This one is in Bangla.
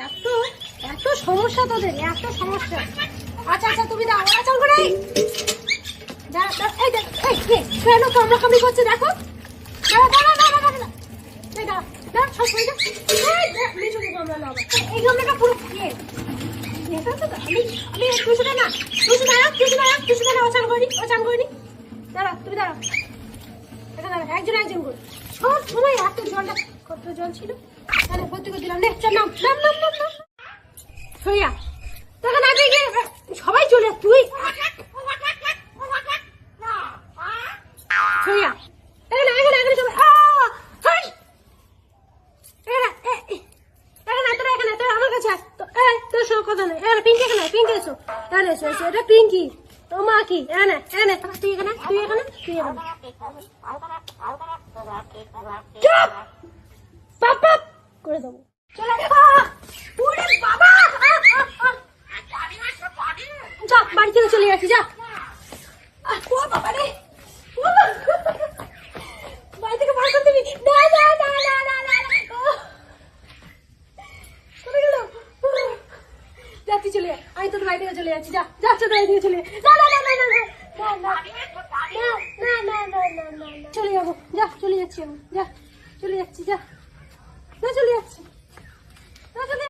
এত এত সমস্যা তোদের, এত সমস্যা। আচ্ছা আচ্ছা তুমি দাও, চল করে কেন কামড়াকামড়ি করছে দেখো। এই গামলাটা পুরো আমি টুসুটা না, চান করিনি। দাঁড়া তুমি দাঁড়া, এটা দাঁড়া, একজন একজন করে সব সময় এত জলটা, কত জল ছিল তাহলে ভর্তি করে দিলাম। চল নাম নাম নাম নাম নাম সইয়া তখন আগে গিয়ে সবাই চলে, তুই সইয়া এখানে এখানে এখানে সবাই আমার কাছে তোর সঙ্গে কথা নেই। পিঙ্কি এখানে, পিঙ্কি এসো, এসো এসো, এটা পিঙ্কি তোর মা কি এনে এনে তুই এখানে, তুই এখানে, তুই এখানে চুপ পাপা করে দেবো। চলে বাবা যা বাড়ি থেকে চলে যাচ্ছি, যা বাবা রে বাড়ি থেকে বার করতে দিবি না না না না না না যাচ্ছি, চলে আমি তোর বাড়ি থেকে চলে যাচ্ছি, যা যাচ্ছে বাড়ি থেকে চলে না না না না না না না না না না না চলে যাবো, যা চলে যাচ্ছি আমি, যা।